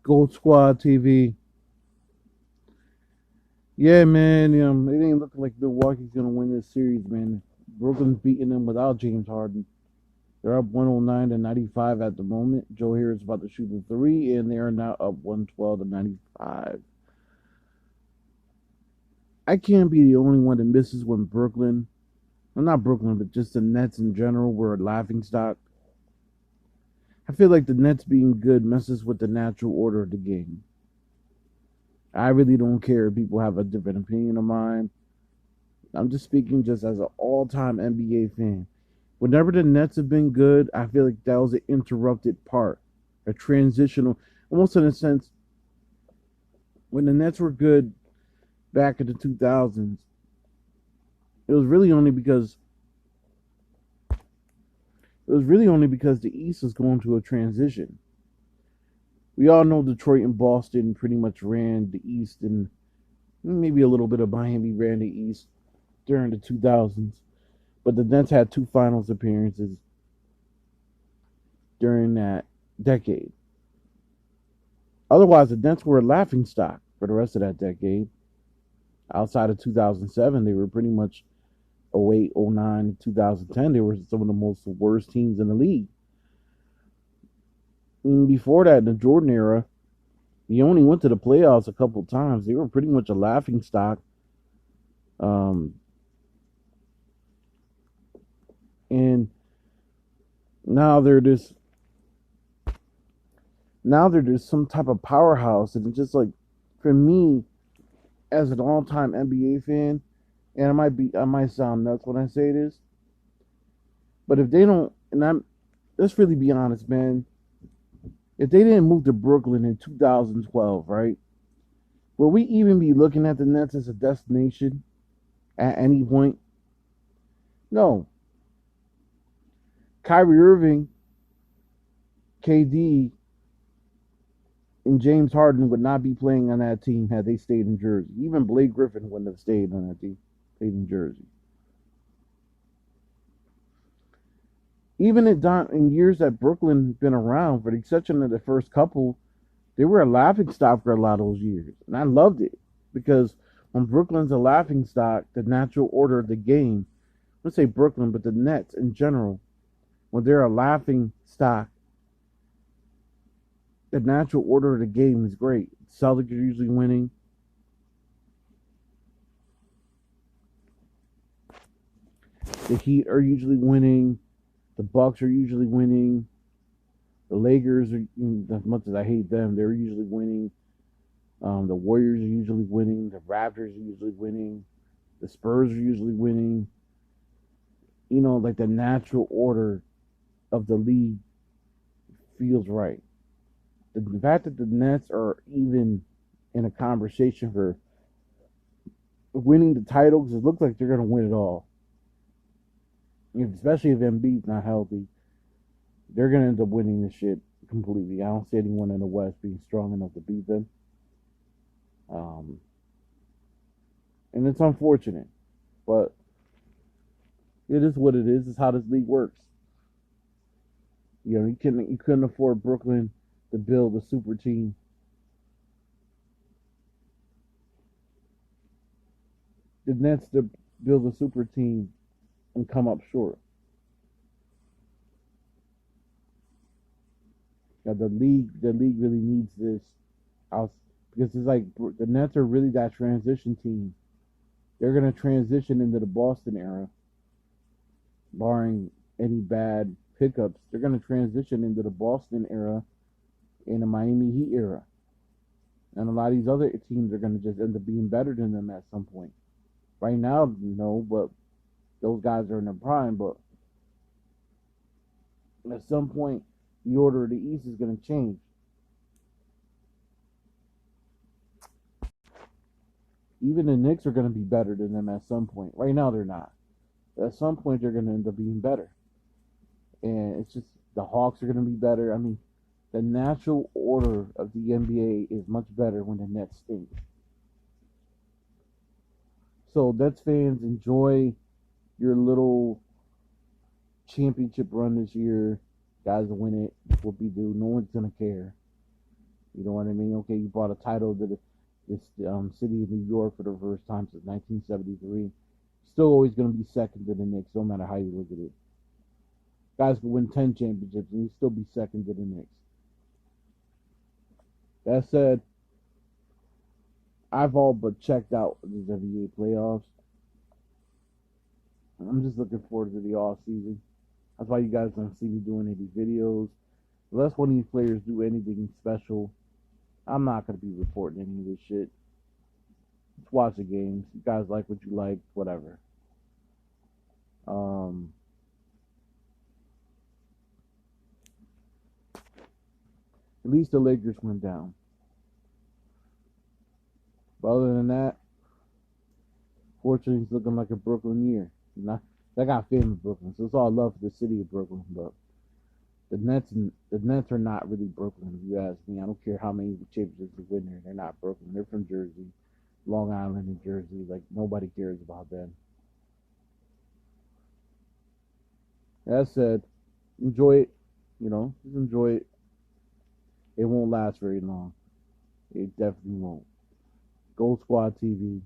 Gold Squad TV. Yeah, man. It ain't looking like Milwaukee's gonna win this series, man. Brooklyn's beating them without James Harden. They're up 109 to 95 at the moment. Joe Harris about to shoot the three, and they are now up 112 to 95. I can't be the only one that misses when Brooklyn, well, not Brooklyn, but just the Nets in general, were a laughing stock. I feel like the Nets being good messes with the natural order of the game. I really don't care if people have a different opinion of mine. I'm just speaking just as an all-time NBA fan. Whenever the Nets have been good, I feel like that was an interrupted part, a transitional, almost in a sense. When the Nets were good back in the 2000s, it was really only because the East was going through a transition. We all know Detroit and Boston pretty much ran the East, and maybe a little bit of Miami ran the East during the 2000s. But the Nets had two finals appearances during that decade. Otherwise, the Nets were a laughing stock for the rest of that decade. Outside of 2007, they were pretty much 08, 09, 2010. They were some of the most worst teams in the league. And before that, in the Jordan era, they only went to the playoffs a couple times. They were pretty much a laughing stock. Um, and now they're just some type of powerhouse, and it's just like, for me, as an all-time NBA fan, and I might sound nuts when I say this, but if they don't, and I'm let's really be honest, man. If they didn't move to Brooklyn in 2012, right? Will we even be looking at the Nets as a destination at any point? No. Kyrie Irving, KD, and James Harden would not be playing on that team had they stayed in Jersey. Even Blake Griffin wouldn't have stayed on that team, stayed in Jersey. Even in years that Brooklyn has been around, for the exception of the first couple, they were a laughing stock for a lot of those years. And I loved it because when Brooklyn's a laughing stock, the natural order of the game, let's say Brooklyn, but the Nets in general, when they're a laughing stock, the natural order of the game is great. Celtics are usually winning. The Heat are usually winning. The Bucks are usually winning. The Lakers are, as much as I hate them, they're usually winning. The Warriors are usually winning. The Raptors are usually winning. The Spurs are usually winning. Like the natural order of the league feels right. The fact that the Nets are even in a conversation for winning the title, because it looks like they're going to win it all. Especially if Embiid's not healthy, they're going to end up winning this shit completely. I don't see anyone in the West being strong enough to beat them. And it's unfortunate, but it is what it is. It's how this league works. You couldn't afford Brooklyn to build a super team. The Nets to build a super team and come up short. Now the league really needs this out, because it's like the Nets are really that transition team. They're gonna transition into the Boston era, barring any bad pickups. They're gonna transition into the Boston era and the Miami Heat era, and a lot of these other teams are gonna just end up being better than them at some point. Right now, no, but those guys are in their prime. But at some point, the order of the East is going to change. Even the Knicks are going to be better than them at some point. Right now, they're not. At some point, they're going to end up being better. And it's just the Hawks are going to be better. I mean, the natural order of the NBA is much better when the Nets stink. So, Nets fans, enjoy your little championship run this year. Guys will win it. Whoopie do. No one's going to care. You know what I mean? Okay, you brought a title to this city of New York for the first time since 1973. Still always going to be second to the Knicks, no matter how you look at it. Guys can win 10 championships and you still be second to the Knicks. That said, I've all but checked out these NBA playoffs. I'm just looking forward to the off season. That's why you guys don't see me doing any videos. Unless one of these players do anything special, I'm not gonna be reporting any of this shit. Just watch the games. You guys like what you like, whatever. Um, at least the Lakers went down. But other than that, fortunately, it's looking like a Brooklyn year. Not, I got family in Brooklyn, so it's all love for the city of Brooklyn. But the Nets are not really Brooklyn. If you ask me, I don't care how many championships they win there. They're not Brooklyn. They're from Jersey, Long Island, New Jersey. Like nobody cares about them. That said, enjoy it. Just enjoy it. It won't last very long. It definitely won't. Gold Squad TV.